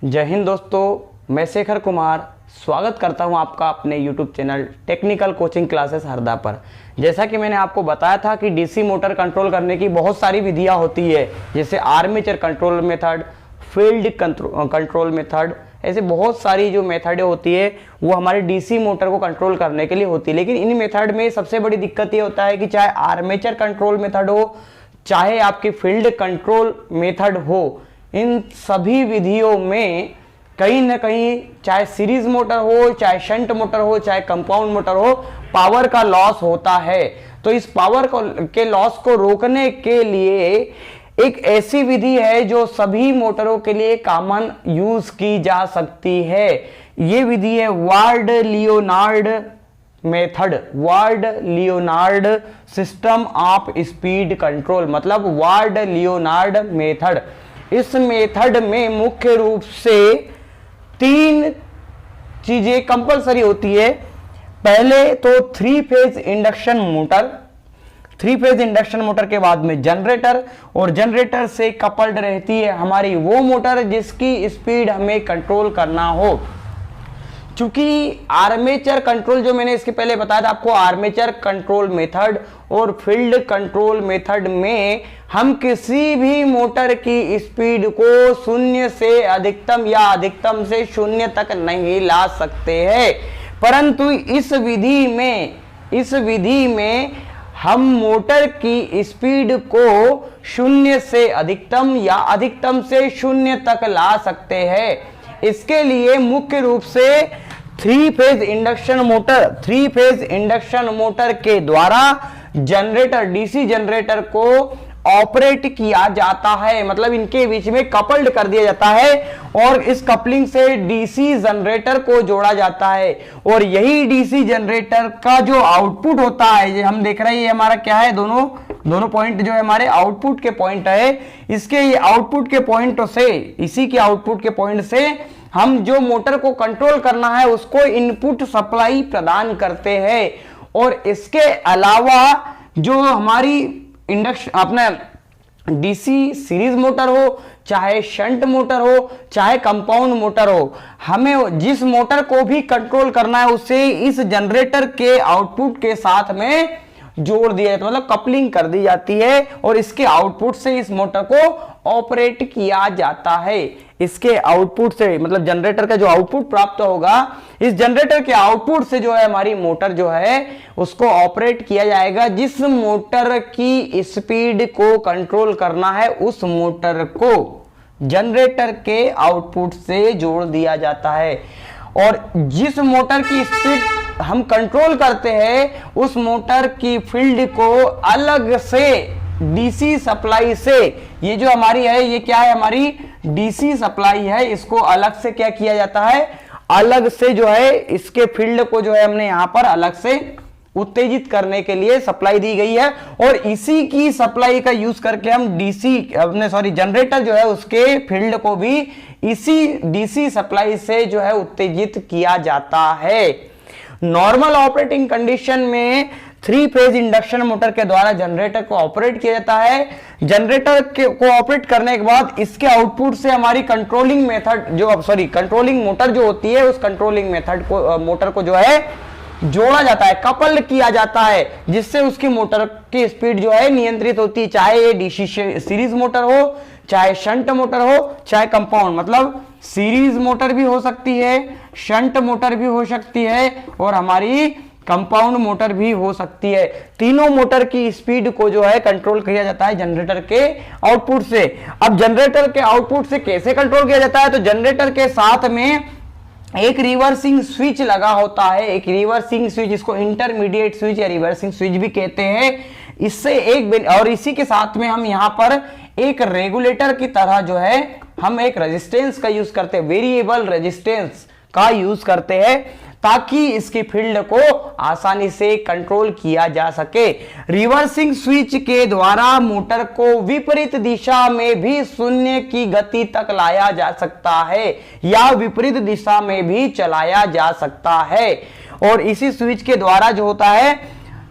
जय हिंद दोस्तों, मैं शेखर कुमार स्वागत करता हूं आपका अपने YouTube channel technical coaching classes Harda पर। जैसा कि मैंने आपको बताया था कि डीसी मोटर कंट्रोल करने की बहुत सारी विधियां होती है, जैसे armature control method, field control method, ऐसे बहुत सारी जो मेथडें होती है वो हमारे डीसी मोटर को कंट्रोल करने के लिए होती है। लेकिन इन मेथड में सबसे बड़ी दिक्कत ये होता है कि चाहे आर्मेचर कंट्रोल मेथड हो, चाहे आपकी फील्ड कंट्रोल मेथड हो, इन सभी विधियों में कहीं ना कहीं चाहे सीरीज मोटर हो, चाहे शंट मोटर हो, चाहे कंपाउंड मोटर हो, पावर का लॉस होता है। तो इस पावर के लॉस को रोकने के लिए एक ऐसी विधि है जो सभी मोटरों के लिए कॉमन यूज की जा सकती है। ये विधि है ward Leonard method, ward Leonard system of speed control, मतलब वार्ड लियोनार्ड मेथड। इस मेथड में मुख्य रूप से 3 चीजें कंपलसरी होती है। पहले तो 3 phase induction motor, 3 phase induction motor के बाद में जनरेटर, और जनरेटर से कपल्ड रहती है हमारी वो मोटर जिसकी स्पीड हमें कंट्रोल करना हो। चूंकि आर्मेचर कंट्रोल जो मैंने इसके पहले बताया था आपको, आर्मेचर कंट्रोल मेथड और फील्ड कंट्रोल मेथड में हम किसी भी मोटर की स्पीड को 0 से अधिकतम या अधिकतम से 0 तक नहीं ला सकते हैं। परंतु इस विधि में हम मोटर की स्पीड को 0 से अधिकतम या अधिकतम से 0 तक ला सकते हैं। इसके लिए मुख्य रूप से 3 फेज इंडक्शन मोटर के द्वारा जनरेटर, डीसी जनरेटर को ऑपरेट किया जाता है, मतलब इनके बीच में कपल्ड कर दिया जाता है और इस कपलिंग से डीसी जनरेटर को जोड़ा जाता है। और यही डीसी जनरेटर का जो आउटपुट होता है, ये हम देख रहे हैं, ये हमारा क्या है, दोनों पॉइंट जो है हमारे आउटपुट के पॉइंट है। इसके ये आउटपुट के पॉइंट से, इसी के आउटपुट के पॉइंट से हम जो मोटर को कंट्रोल करना है उसको इनपुट सप्लाई प्रदान करते हैं। और इसके अलावा जो हमारी इंडक्शन अपना डीसी सीरीज मोटर हो, चाहे शंट मोटर हो, चाहे कंपाउंड मोटर हो, हमें जिस मोटर को भी कंट्रोल करना है उसे इस जनरेटर के आउटपुट के साथ में जोड़ दिया जाता है, मतलब कपलिंग कर दी जाती है और इसके आउटपुट से इस मोटर को ऑपरेट किया जाता है। इसके आउटपुट से, मतलब जनरेटर का जो आउटपुट प्राप्त होगा, इस जनरेटर के आउटपुट से जो है हमारी मोटर जो है उसको ऑपरेट किया जाएगा। जिस मोटर की स्पीड को कंट्रोल करना है उस मोटर को जनरेटर के आउटपुट से जोड़ दिया जाता है। और जिस मोटर की स्पीड हम कंट्रोल करते हैं उस मोटर की फील्ड को अलग से डीसी सप्लाई से, ये जो हमारी है ये क्या है, हमारी डीसी सप्लाई है, इसको अलग से क्या किया जाता है, अलग से जो है इसके फील्ड को जो है हमने यहां पर अलग से उत्तेजित करने के लिए सप्लाई दी गई है। और इसी की सप्लाई का यूज करके हम जनरेटर जो है उसके फील्ड को भी इसी डीसी सप्लाई से जो है उत्तेजित किया जाता है। नॉर्मल ऑपरेटिंग कंडीशन में 3 फेज इंडक्शन मोटर के द्वारा जनरेटर को ऑपरेट किया जाता है। जनरेटर को ऑपरेट करने के बाद इसके आउटपुट से हमारी कंट्रोलिंग मोटर जो होती है, उस कंट्रोलिंग मोटर को जो है जोड़ा जाता है, कपल किया जाता है, जिससे उसकी मोटर की स्पीड जो है नियंत्रित होती है। चाहे ये डीसी सीरीज मोटर हो, चाहे शंट मोटर हो, चाहे कंपाउंड, मतलब सीरीज मोटर भी हो सकती है, शंट मोटर भी हो सकती है और हमारी कंपाउंड मोटर भी हो सकती है। तीनों मोटर की स्पीड को जो है कंट्रोल किया जाता है जनरेटर के आउटपुट से। अब जनरेटर के आउटपुट से कैसे कंट्रोल किया जाता है, तो जनरेटर के साथ में एक रिवर्सिंग स्विच लगा होता है, एक रिवर्सिंग स्विच, जिसको इंटरमीडिएट स्विच या रिवर्सिंग स्विच भी कहते हैं। इससे और इसी के साथ में हम यहाँ पर एक रेगुलेटर की तरह जो है हम एक रेजिस्टेंस का यूज करते हैं, वेरिएबल रेजिस्टेंस का यूज करते हैं, ताकि इसकी फील्ड को आसानी से कंट्रोल किया जा सके। रिवर्सिंग स्विच के द्वारा मोटर को विपरीत दिशा में भी 0 की गति तक लाया जा सकता है या विपरीत दिशा में भी चलाया जा सकता है। और इसी स्विच के द्वारा जो होता है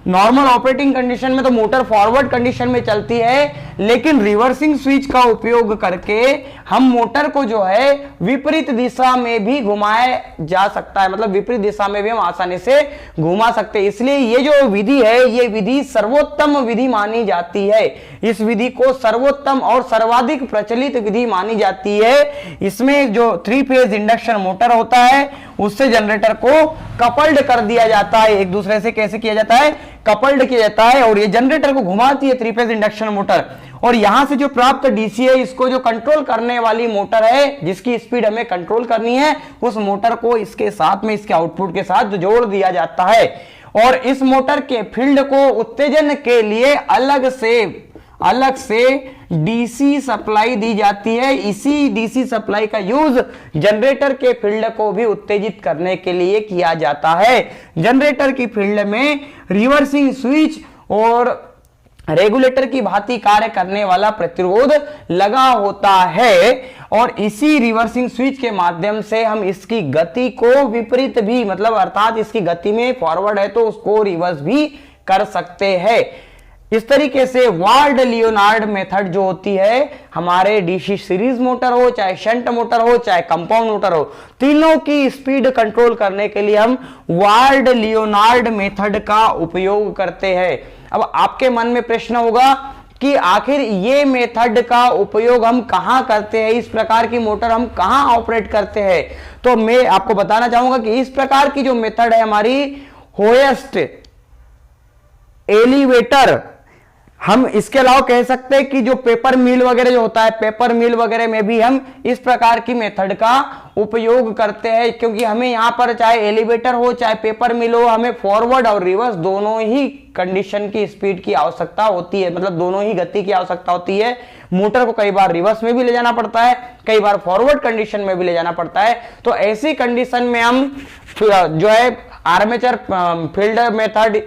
नॉर्मल ऑपरेटिंग कंडीशन में तो मोटर फॉरवर्ड कंडीशन में चलती है, लेकिन रिवर्सिंग स्विच का उपयोग करके हम मोटर को जो है विपरीत दिशा में भी घुमाया जा सकता है, मतलब विपरीत दिशा में भी हम आसानी से घुमा सकते हैं। इसलिए ये जो विधि है, ये विधि सर्वोत्तम विधि मानी जाती है। इस विधि को सर्वोत्तम और सर्वाधिक प्रचलित विधि मानी जाती है। इसमें जो 3 फेज इंडक्शन मोटर होता है, उससे जनरेटर को कपल्ड कर दिया जाता है। एक दूसरे से कैसे किया जाता है? कपल्ड किया जाता है, और ये जनरेटर को घुमाती है 3 फेज इंडक्शन मोटर। और यहां से जो प्राप्त डीसी है, इसको जो कंट्रोल करने वाली मोटर है, जिसकी स्पीड हमें कंट्रोल करनी है, उस मोटर को इसके साथ में, इसके आउटपुट के साथ जोड़ दिया जाता है। और इस मोटर के फील्ड को उत्तेजन के लिए अलग से डीसी सप्लाई दी जाती है। इसी डीसी सप्लाई का यूज जनरेटर के फील्ड को भी उत्तेजित करने के लिए किया जाता है। जनरेटर की फील्ड में रिवर्सिंग स्विच और रेगुलेटर की भांति कार्य करने वाला प्रतिरोध लगा होता है, और इसी रिवर्सिंग स्विच के माध्यम से हम इसकी गति को विपरीत भी, मतलब अर्थात इसकी गति में फॉरवर्ड है तो उसको रिवर्स भी कर सकते हैं। इस तरीके से वार्ड लियोनार्ड मेथड जो होती है, हमारे डीसी सीरीज मोटर हो, चाहे शंट मोटर हो, चाहे कंपाउंड मोटर हो, तीनों की स्पीड कंट्रोल करने के लिए हम वार्ड लियोनार्ड मेथड का उपयोग करते हैं। अब आपके मन में प्रश्न होगा कि आखिर ये मेथड का उपयोग हम कहां करते हैं, इस प्रकार की मोटर हम कहां ऑपरेट करते हैं। तो मैं आपको बताना चाहूंगा कि इस प्रकार की जो मेथड है हमारी होएस्ट एलिवेटर, हम इसके अलावा कह सकते हैं कि जो पेपर मिल वगैरह जो होता है, पेपर मिल वगैरह में भी हम इस प्रकार की मेथड का उपयोग करते हैं, क्योंकि हमें यहां पर चाहे एलिवेटर हो चाहे पेपर मिल हो, हमें फॉरवर्ड और रिवर्स दोनों ही कंडीशन की स्पीड की आवश्यकता होती है, मतलब दोनों ही गति की आवश्यकता होती है। मोटर को कई बार रिवर्स में भी ले जाना पड़ता है, कई बार फॉरवर्ड कंडीशन में भी ले जाना पड़ता है। तो ऐसी कंडीशन में हम जो है आर्मेचर फील्ड मेथड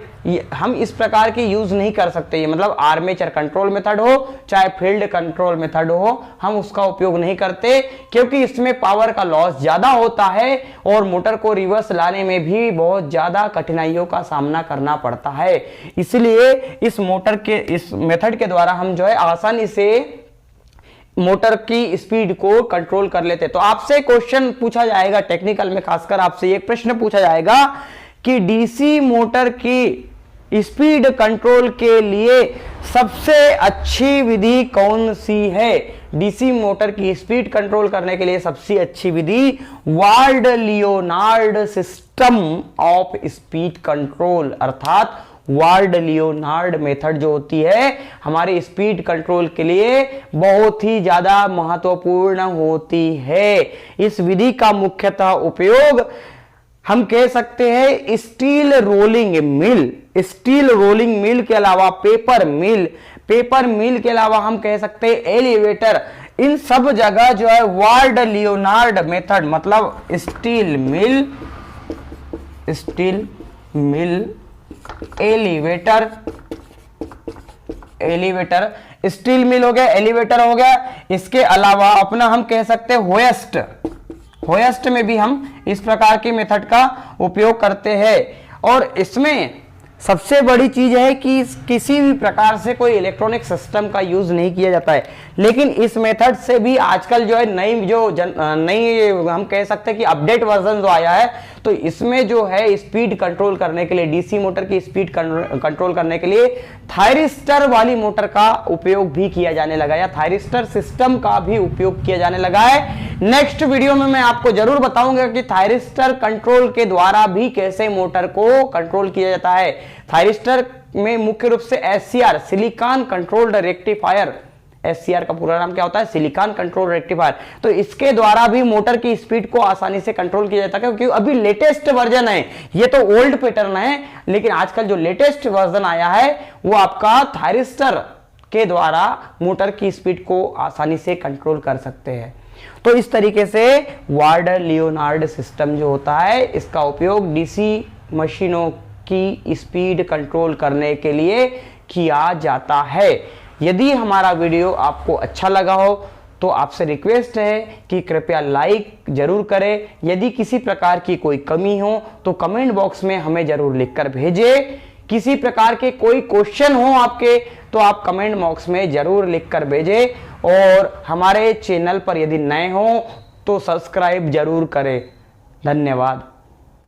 हम इस प्रकार की यूज नहीं कर सकते। ये मतलब आर्मेचर कंट्रोल मेथड हो चाहे फील्ड कंट्रोल मेथड हो, हम उसका उपयोग नहीं करते, क्योंकि इसमें पावर का लॉस ज्यादा होता है और मोटर को रिवर्स लाने में भी बहुत ज्यादा कठिनाइयों का सामना करना पड़ता है। इसलिए इस मोटर के इस मेथड के द्वारा हम जो है आसानी से मोटर की स्पीड को कंट्रोल कर लेते। तो आपसे क्वेश्चन पूछा जाएगा, टेक्निकल में खासकर आपसे एक प्रश्न पूछा जाएगा कि डीसी मोटर की स्पीड कंट्रोल के लिए सबसे अच्छी विधि कौन सी है। डीसी मोटर की स्पीड कंट्रोल करने के लिए सबसे अच्छी विधि Ward Leonard system of speed control, अर्थात वार्ड लियोनार्ड मेथड जो होती है हमारी स्पीड कंट्रोल के लिए बहुत ही ज्यादा महत्वपूर्ण होती है। इस विधि का मुख्यतः उपयोग हम कह सकते हैं स्टील रोलिंग मिल के अलावा पेपर मिल के अलावा हम कह सकते हैं एलिवेटर, इन सब जगह जो है वार्ड लियोनार्ड मेथड, मतलब steel mill elevator steel mill हो गया, एलिवेटर हो गया। इसके अलावा अपना हम कह सकते हैं होएस्ट में भी हम इस प्रकार की मेथड का उपयोग करते हैं। और इसमें सबसे बड़ी चीज है कि किसी भी प्रकार से कोई इलेक्ट्रॉनिक सिस्टम का यूज नहीं किया जाता है, लेकिन इस मेथड से भी आजकल जो है नई हम कह सकते हैं कि अपडेट वर्जन जो आया है, तो इसमें जो है स्पीड कंट्रोल करने के लिए, डीसी मोटर की स्पीड कंट्रोल करने के लिए थायरिस्टर वाली मोटर का उपयोग भी किया जाने लगा, या थायरिस्टर सिस्टम का भी उपयोग किया जाने लगा है। नेक्स्ट वीडियो में मैं आपको जरूर बताऊंगा कि थायरिस्टर कंट्रोल के द्वारा भी कैसे मोटर को कंट्रोल किया जाता है। थायरिस्टर में मुख्य रूप से SCR, silicon controlled rectifier, SCR का पूरा नाम क्या होता है? Silicon control rectifier. तो इसके द्वारा भी मोटर की स्पीड को आसानी से कंट्रोल किया जाता है, क्योंकि अभी लेटेस्ट वर्जन है, ये तो ओल्ड पैटर्न है, लेकिन आजकल जो लेटेस्ट वर्जन आया है वो आपका थायरिस्टर के द्वारा मोटर की स्पीड को आसानी से कंट्रोल कर सकते हैं। तो इस तरीके से वार्ड लियोनार्ड सिस्टम जो होता है, इसका उपयोग डीसी मशीनों की स्पीड कंट्रोल करने के लिए किया जाता है। यदि हमारा वीडियो आपको अच्छा लगा हो तो आपसे रिक्वेस्ट है कि कृपया लाइक जरूर करें। यदि किसी प्रकार की कोई कमी हो तो कमेंट बॉक्स में हमें जरूर लिखकर भेजें किसी प्रकार के कोई क्वेश्चन हो आपके तो आप कमेंट बॉक्स में जरूर लिख कर भेजें और हमारे चैनल पर यदि नए हो तो सब्सक्राइब जरूर करें। धन्यवाद।